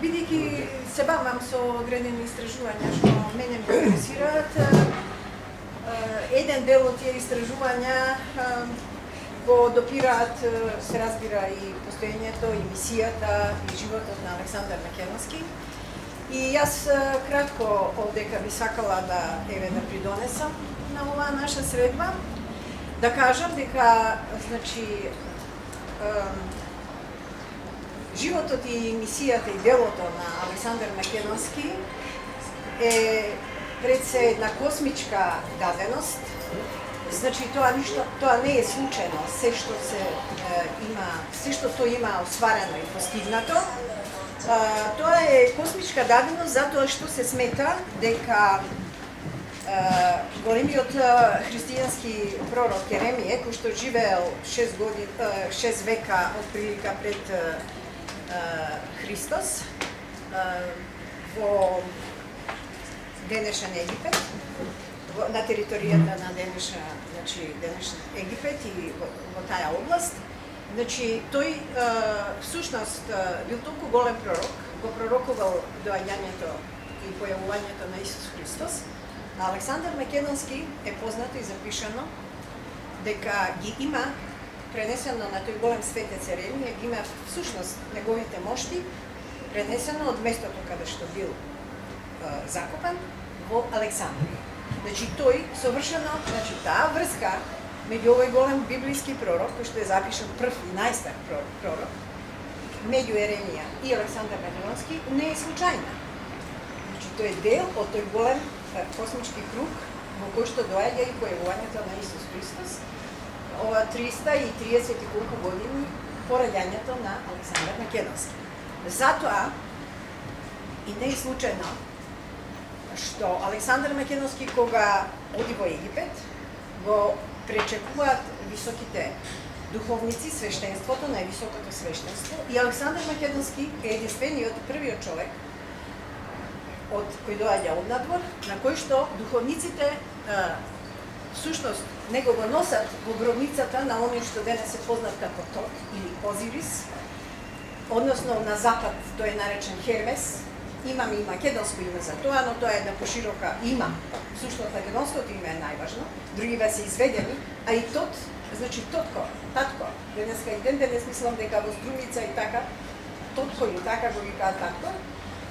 Бидејќи се бавам со одредени истражувања што мене ме интересираат, еден дел од тие истражувања го допираат, се разбира, и постоењето, и мисијата, и животот на Александар Македонски. И јас кратко овдека би сакала да придонесам на оваа наша средба, да кажам дека, значи, животот и мисијата и делото на Александар Македонски е пред се една космичка даденост. Значи тоа не е случајно, се што тој има осварено и постигнато. Тоа е космичка даденост затоа што се смета дека големиот христијански пророк Јеремија, кој што живеел 6 века од прилика пред Христос во денешен Египет, на територијата на денешен Египет и во таа област. Значи, тој всушност бил толку голем пророк, го пророкувал доаѓањето и појавувањето на Исус Христос. Александар Македонски е познато и запишано дека ги има пренесено на тој голем светец Јеремија, ги има всушност неговите мошти пренесено од местото каде што бил закопан во Александрија. Значи тој совршено, значи таа врска меѓу овој голем библиски пророк, кој што е запишан прв и најстар пророк, меѓу Јеремија и Александар Македонски, не е случајна. Значи тој е дел од тој голем космички круг во кој што доаѓа и појавувањето на Исус Христос, ова 330 и колку години по раѓањето на Александар Македонски. Затоа и не е случајно што Александар Македонски кога оди во Египет го пречекуваат високите духовници, свештенството, највисокото свештенство, и Александар Македонски е единствениот првиот човек од кој доаѓа од надвор, на кој што духовниците всушност него го носат во гробницата на оној што денес се познат како Тот или Озирис, односно на запад тој е наречен Хермес. Имаме и македонско име за тоа, но тоа е една поширока има. Всушност македонското име е најважно, другиве се изведени, а и Тот, значи Тотко, татко. Денеска и денес мислам дека во Струмица и така, Тотко или така го викаат татко.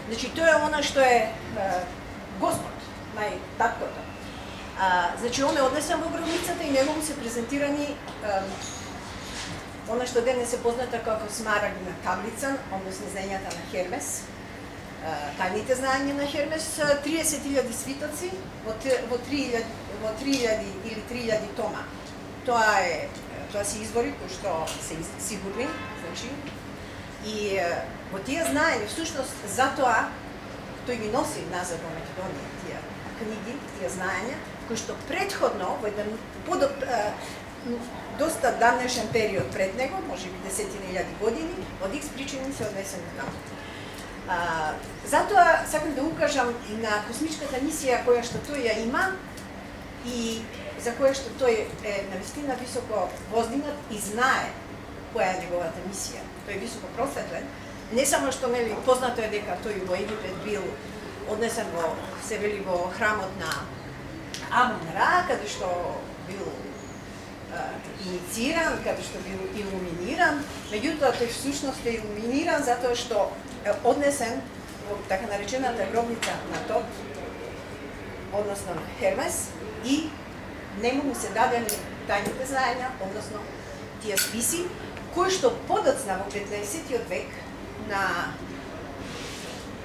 Значи тоа е она што е Господ, таткото. Значи он е однесен во гробницата и него му се презентирани она што денес е позната како смарагдна таблица, односно знањата на Хермес, тајните знања на Хермес, 30.000 свитоци во 3.000 или 3.000 тома. Тоа се извори кои што се сигурни, значи, и во тие знаења, всушност, затоа тој ги носи назад во Македонија тие книги, тие знаења, кои што предходно, во еден доста давнешен период пред него, може би 10.000 години, од икс причини се однесени таму. Затоа сакам да укажам и на космичката мисија која што тој ја има и за која што тој е навистина високо воздигнат и знае која е неговата мисија. Тој е високо просветлен. Не само што нели познато е дека тој во Египет бил однесен во, се вели, во храмот на Амон-Ра, каде што бил иницииран, каде што бил илуминиран. Меѓутоа тој всушност е илуминиран затоа што е однесен во така наречената гробница на Тот, односно на Хермес, и нему му се дадени тајните знаења, односно тие списи, кои што подоцна во 15 век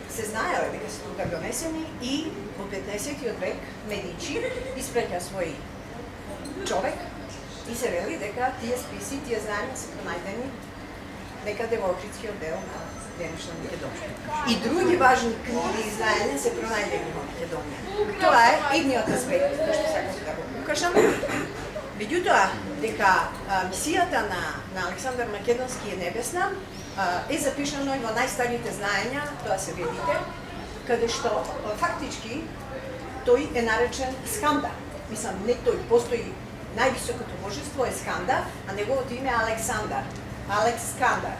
се знаеле дека се тука донесени и во 15 век Медичи испраќа свој човек и се вели дека тие списи, тие знаења се пронајдени некаде во Охридскиот дел на денешна Македонија. И други важни книги и знаења се пронајдени во Македонија. Тоа е едниот аспект кој што сакам да го укажам. Меѓутоа, дека мисијата на Александар Македонски е небесна, е запишано и во најстарите знаења, тоа се видите, каде што фактички тој е наречен Сканда. Мислам, не тој, постои највисокото божество е Сканда, а неговото име е Александар. Алекс Скандар.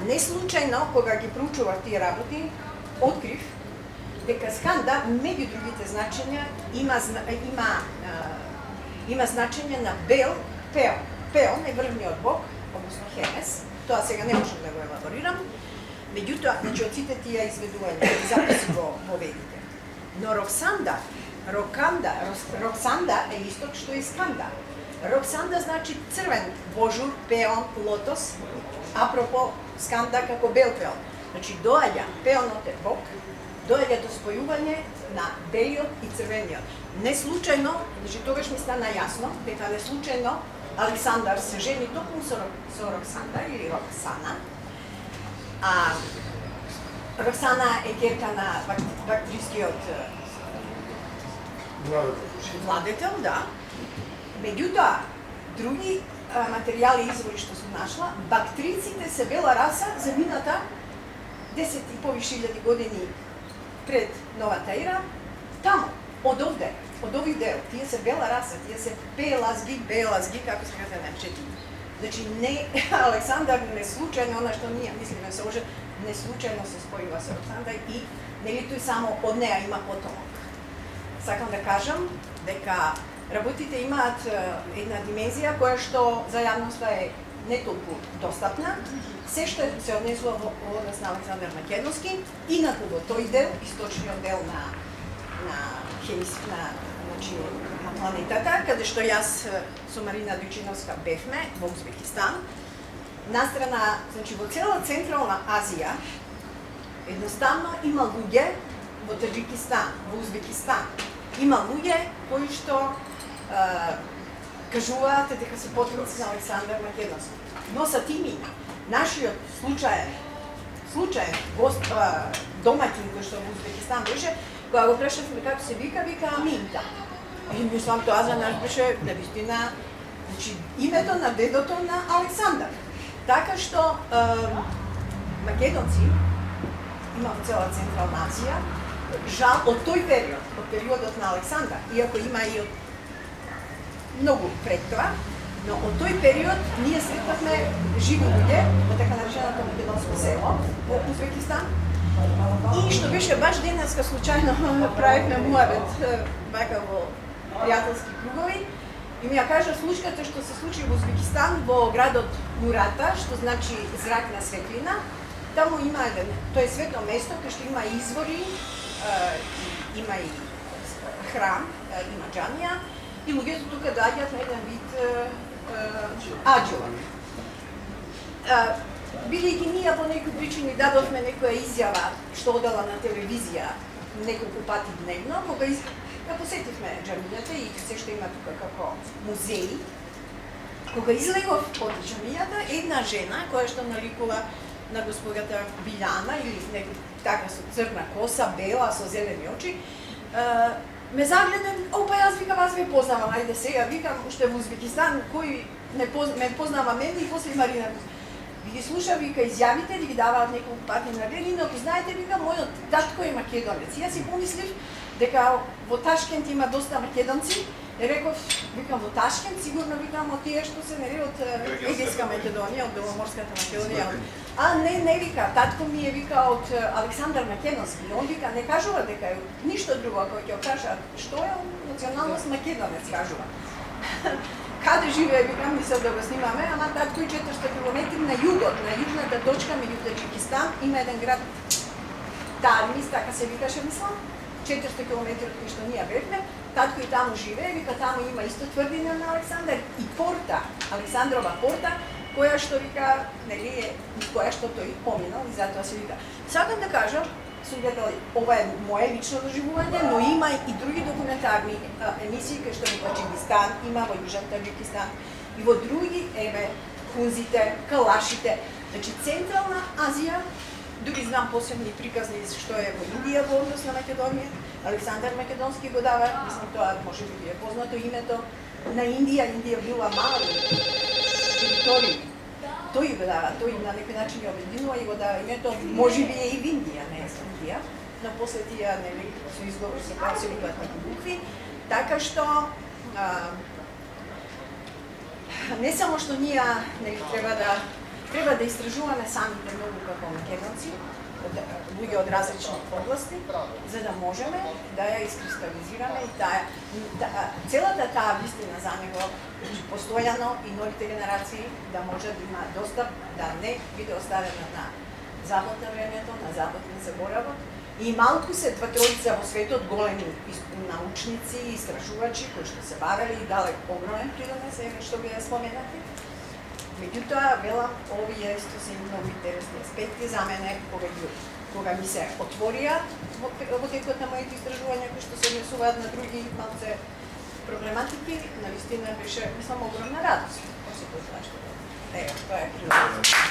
Не случајно, кога ги проучував тие работи, открив дека Скандар, меѓу другите значења, има значење на бел Пеон. Пеон е врвниот бог, односно Херес. Тоа сега не можам да го елаборирам. Меѓутоа, значи, од сите тие изведувања, записи го ведите. Но Роксанда е исто што и Скандар. Роксанда значи црвен божур, пеон, лотос, апропо Скандар како бел пеон. Значи, доаѓа, пеонот е бог, доаѓа до спојување на белиот и црвениот. Не случајно, значи тогаш ми стана јасно, дека не случајно Александар се жени токму со Роксанда или Роксана. Роксана е ќерка на бактрискиот владетел, да. Меѓутоа, други материјали и извори што сум нашла, бактриците се бела раса замината 10 и повише илјади години пред новата ера, таму, од овде, од ових дел, тие се бела раса, тие се белазги, како се казва наречети. Значи, не, Александар не случајно, она што ние мислиме се оже, не случајно се спојува со Роксанда и нели тој само од неа има потомок. Сакам да кажам дека работите имаат една димензија која што за јавноста е не толку достапна. Се што се однесува во однос на Александар Македонски, инаку во тој дел, источниот дел на планетата, каде што јас со Марина Дучиновска бевме во Узбекистан. Настрана, значи во цела Централна Азија, едноставно има луѓе во Таџикистан, во Узбекистан. Има луѓе кои што кажуваат дека се потомци на Александар Македонски. Носат имена. Нашиот случаен домаќин кој што во Узбекистан беше, кога го прашавме како се вика Аминта. И мислам тоа за нас беше навистина, значи името на дедото на Александар. Така што македонци има во цела Централна Азија, жал од тој период, од периодот на Александар, иако има и од многу пред тоа, но од тој период ние сретнавме живи луѓе во така нареченото македонско село во Узбекистан. И што беше баш денеска случајно правевме муабет вака во пријателски кругови и ми ја кажа случката што се случи во Узбекистан во градот Мурата, што значи зрак на светлина. Таму има еден, тоа е свето место кај што има извори, има и храм, има џамија и луѓето тука доаѓаат на еден вид аџила. Бидејќи ние по некои причини дадовме некоја изјава што одела на телевизија неколку пати дневно, кога посетивме џамијата и се што има тука како музеи, кога излегов од џамијата, една жена која што наликува на госпогата Биљана или така со црна коса, бела, со зелени очи, ме загледа, опа јас викам, аз ве познавам, ајде сега, викам, уште во Узбекистан, кој ме познава мене и после Марина. Ви ги слуша, вика, изјавите, ги даваат неколку пати на ден, но знаете, вика, мојот татко е македонец. Јас си помислив дека во Ташкент има доста македонци, реков, викам, во Ташкент, сигурно викам од тие што се нели од Егејска Македонија, од Беломорската Македонија. Не вика, татко ми е вика од Александар Македонски. Он вика, не кажува дека е ништо друго, ако ќе кажа што е националност македонец, кажува. Каде живее, викам, мислам да го снимаме, ама татко и 400 км на југот, на јужната точка меѓу Таџикистан, има еден град Тармис, така се викаше, мислам, 400 км кој што ние бевме, татко и таму живее, вика, таму има исто тврдина на Александар и порта, Александрова порта, која што вика, нели е, која што тој поминал и затоа се вика. Сакам да кажам, сум гледала, ова е моје лично доживување, но има и други документарни емисии кои што во Таџикистан има, во Јужен Таџикистан и во други, хунзите, калашите. Значи, Централна Азија, дури знам посебни приказни што е во Индија во однос на Македонија. Александар Македонски го дава, мислам тоа може би ви е познато името на Индија. Индија била мали територии. Тој го дава, тој на некој начин ја обединува и го дава името, може би е и в Индија, не е Индија, но после тие, нели, со изговор се како се викаат некои букви, така што не само што ние нели треба да истражуваме самите многу како македонци, луѓе од различни области, за да можеме да ја искристализираме и целата таа вистина за него постојано и новите генерации да може да има достап, да не биде оставена на забот на времето, на забот на заборавот. И малку се два тројца во светот големи научници и истражувачи кои што се бавели и дале огромен придонес, што би ја споменати. Меѓутоа, велам, овие исто се многу интересни аспекти за мене, кога ми се отворија во текот на моите истражувања кои што се однесуваат на други малце проблематики, навистина беше, мислам, огромна радост. Тоа е прилога.